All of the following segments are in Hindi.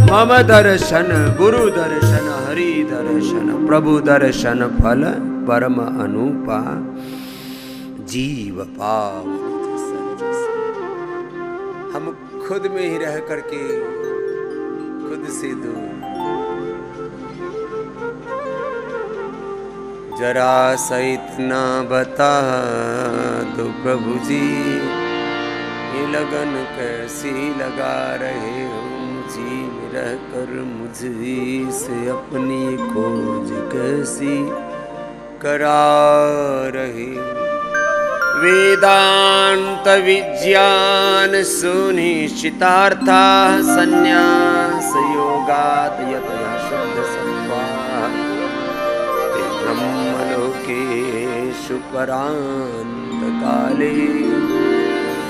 मम दर्शन गुरु दर्शन हरि दर्शन प्रभु दर्शन फल परम अनुपा जीव पाव। हम खुद में ही रह करके खुद से दूर, जरा सहित ना बता दो प्रभु जी, ये लगन कैसी लगा रहे हो जी में रह कर मुझी से अपनी खोज कैसी करा रहे। वेदांत विज्ञान सुनिश्चितार्था संन्यास योगात यतया शुद्ध सत्वा ते ब्रह्मलोकेषु परांत काले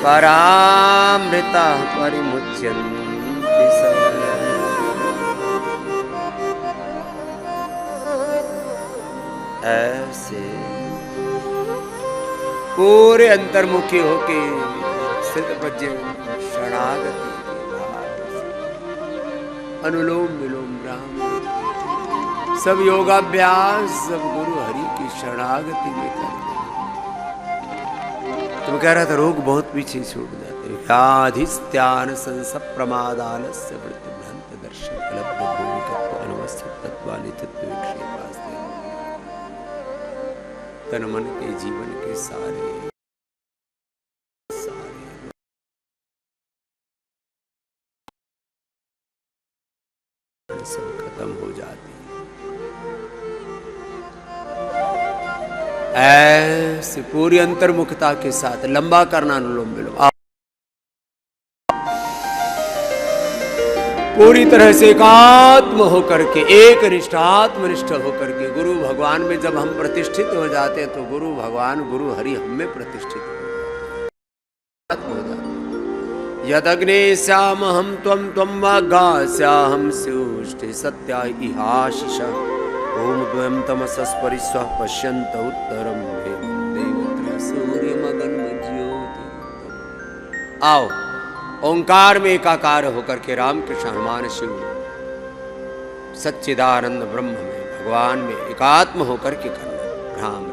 परामृता परिमुच्यन्ति सदा। ऐसे पूरे अंतर्मुखी होके सिद्ध प्रज्ञ शरणागति के भाव से अनुलोम विलोम ब्राह्म सब योगाभ्यास सब गुरु हरि की शरणागति में करते। तुम कह रहा था रोग बहुत पीछे छूट जाते। व्याधिस्त्यान संसप प्रमादालस्य वृत्तिभ्रांत दर्शन कलब्ध भूमिकत्व अनुवस्थित तत्वानि तत्व विक्षेपास्ते। तन मन के जीवन के सारे सब खत्म हो जाती है। ऐसे पूरी अंतर्मुखता के साथ लंबा करना अनुलोम विलोम, पूरी तरह से एकात्म होकर के एक निष्ठ आत्मनिष्ठ होकर के गुरु भगवान में जब हम प्रतिष्ठित हो जाते हैं तो गुरु भगवान गुरु हरि हम में प्रतिष्ठित हो जाते। यदग्ने श्याम हम त्वं वागा श्याम स्युष्टे सत्या इहाशिष ओम द्वयं तमसस्परिस्व पश्यन्त उत्तरम देवत्र सूर्यमगन ज्योति। आओ ओंकार में एकाकार होकर के रामकृष्ण हनुमान शिव सच्चिदानंद ब्रह्म में भगवान में एकात्म होकर के करना। राम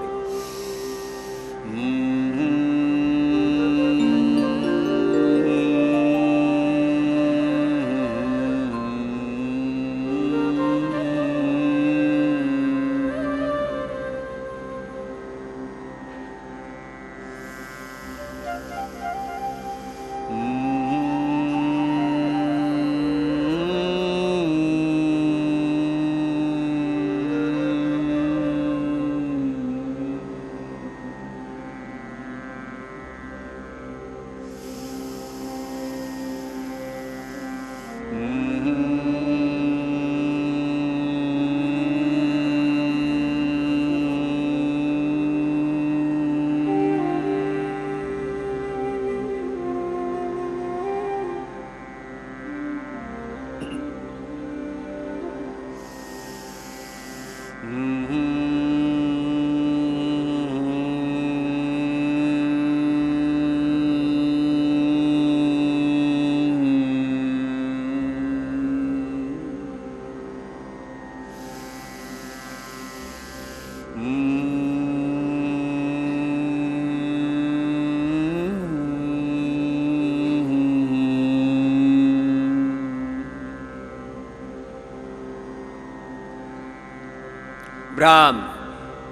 ब्राह्म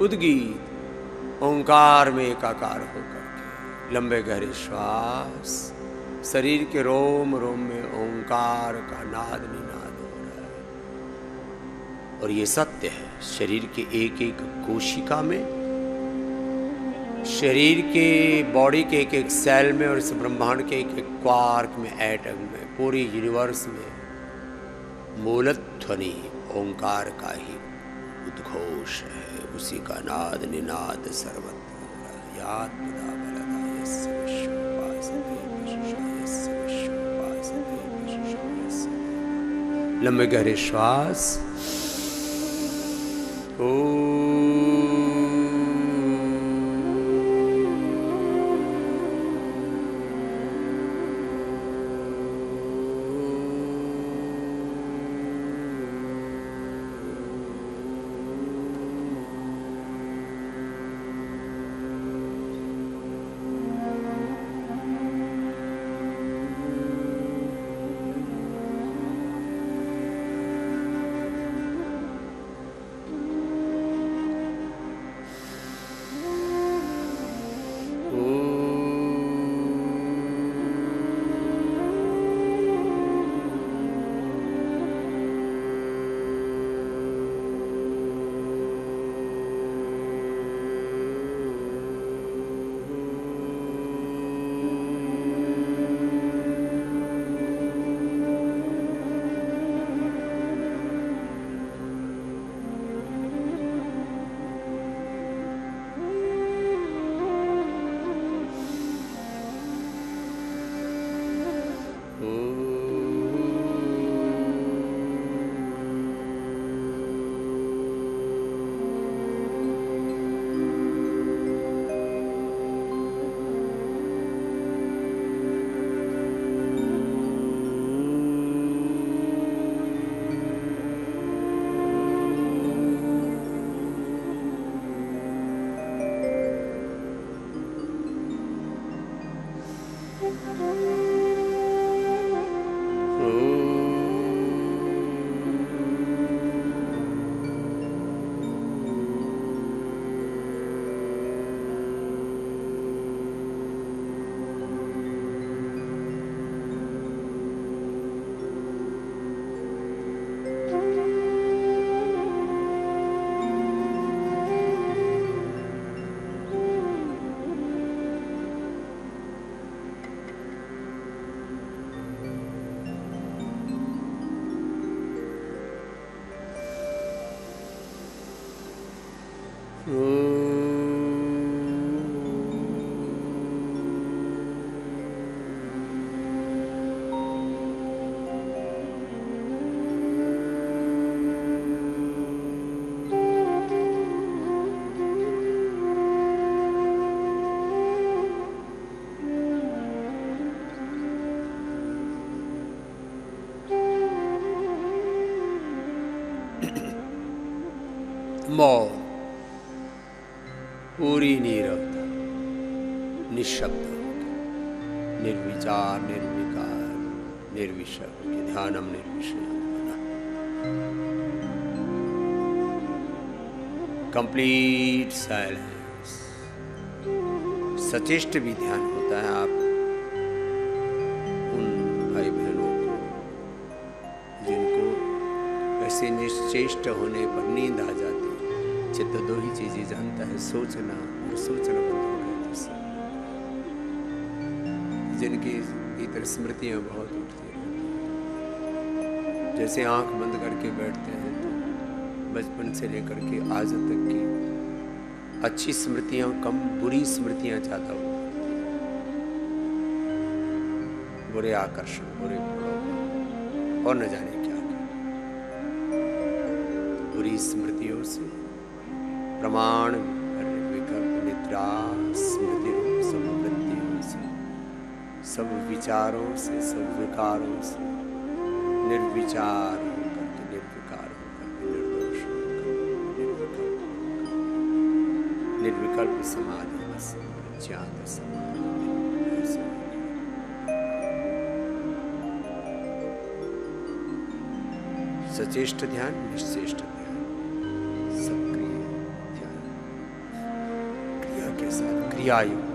उद्गीत ओंकार में एकाकार होकर के लंबे गहरे श्वास, शरीर के रोम रोम में ओंकार का नाद निनाद हो रहा है। और ये सत्य है, शरीर के एक एक कोशिका में, शरीर के बॉडी के एक एक सेल में और इस ब्रह्मांड के एक एक क्वार्क में, एटम में, पूरी यूनिवर्स में मूलध्वनि ओंकार का ही उद्घोष है, उसी का नाद निनाद सर्वत्र हो रहा है। यात्मदा बलदायस्य विश्वोपासते विश्वयस्य विश्वोपासते विश्वयस्य। लंबे गहरे श्वास। ओ मौन, पूरी नीरवता, निशब्द होकर, निर्विचार, निर्विकार, निर्विषय होकर, ध्यानम निर्विषय, कंप्लीट साइलेंस। सचेष्ट भी ध्यान होता है। आप उन भाई बहनों को जिनको ऐसे निश्चेष्ट होने पर नींद आ जाती, चित्त दो ही चीजें जानता है, सोचना और सोचना बंद हो गया तो सब, जिनकी भीतर स्मृतियां बहुत उठती हैं, जैसे आंख बंद करके बैठते हैं तो बचपन से लेकर के आज तक की अच्छी स्मृतियां कम, बुरी स्मृतियां ज्यादा हो, बुरे आकर्षण, बुरे प्रलोभन और न जाने क्या बुरी स्मृतियों से प्रमाण विकल्प निद्रा स्मृति रूप सब वृत्तियों से, सब विचारों से, सब विकारों से निर्विचार होकर के, निर्विकार होकर के, निर्दोष होकर, निर्विकल्प समाधि बस ज्ञात समाधि। सचेष्ट ध्यान, निश्चेष्ट ध्यान, सक्रिय ध्यान, क्रिया के साथ क्रियायुक्त,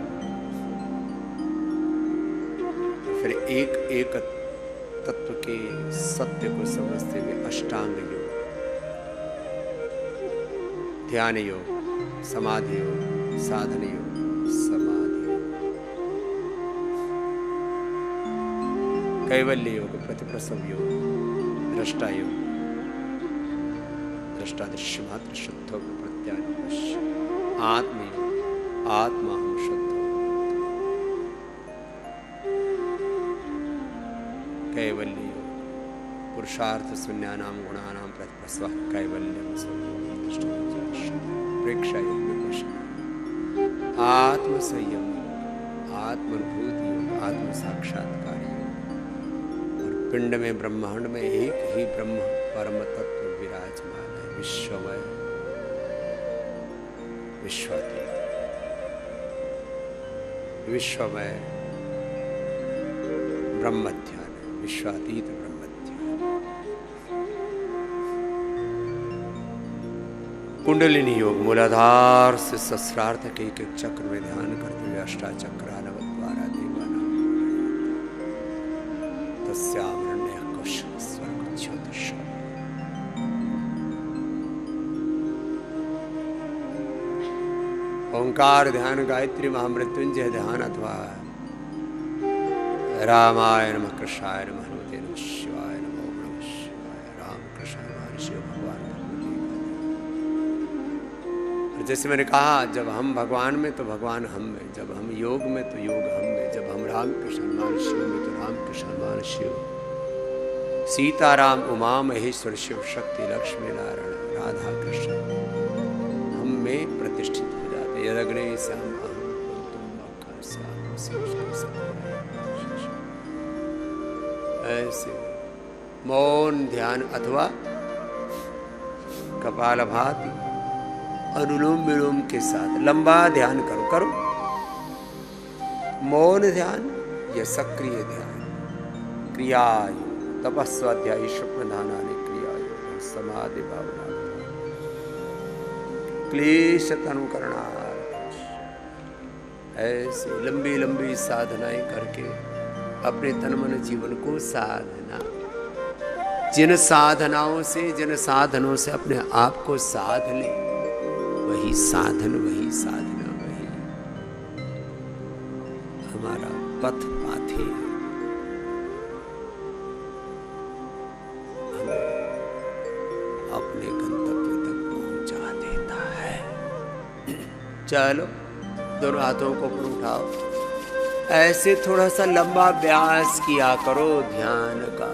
फिर एक एक तत्व के सत्य को समझते हुए अष्टांग योग, ध्यान योग, समाधि योग, साधन योग, समाधि योग, कैवल्य योग, प्रतिप्रसव योग, दृष्टा योग, दृष्टा दृश्य मात्र शुद्ध प्रत्यानुपश्य, आत्मयोग, आत्मा हम शुद्ध, कैवल्य योग, पुरुषार्थ शून्यानाम गुणानाम प्रतिप्रसव कैवल्यम प्रेक्षा योग, विपश्यना, आत्म संयम योग, आत्मनुभूति योग, आत्म साक्षात्कार योग, और पिंड में ब्रह्मांड में एक ही ब्रह्म परम तत्व विराजमान है, विश्वमय, विश्वातीत, विश्वमय ब्रह्म ध्यान, विश्वातीत ब्रह्म ध्यान। कुंडलिनी योग, मूलाधार से सहस्रार्थ के एक एक चक्र में ध्यान करते हुए अष्टाचक्रानवद्वारा देवानां तस्यामरण्य कौशल स्वर्ग ज्योतिष। ओंकार ध्यान, गायत्री महामृत्युंजय ध्यान अथवा रामाय नमः, कृष्णाय नमः, हनुमते नमः, शिवाय नमः, ओम नमः शिवाय, राम कृष्ण हमारे शिव भगवान। जैसे मैंने कहा, जब हम भगवान में तो भगवान हम में, जब हम योग में तो योग हम में, जब हम राम कृष्ण हनुमान शिव में तो राम कृष्ण हनुमान शिव, सीताराम उमा महेश्वर शिव शक्ति लक्ष्मी नारायण राधा कृष्ण हम में प्रतिष्ठित हो जाते। यदग्ने श्याम अहम तुम श्याम, ऐसे मौन ध्यान अथवा कपालभाति अनुलोम विलोम के साथ लंबा ध्यान करो। मौन ध्यान या सक्रिय ध्यान, क्रियायुक्त, तपस्वाध्यायी स्वप्रधानानि क्रिया योग समाधि भावना क्लेश तनुकरणार्थ। ऐसे लंबी लंबी साधनाएं करके अपने तन मन जीवन को साधना, जिन साधनाओं से जिन साधनों से अपने आप को साध ले, वही साधन वही साधना वही हमारा पथ पाथे हमें अपने गंतव्य तक पहुंचा देता है। चलो दोनों हाथों को ऊपर उठाओ, ऐसे थोड़ा सा लंबा अभ्यास किया करो ध्यान का।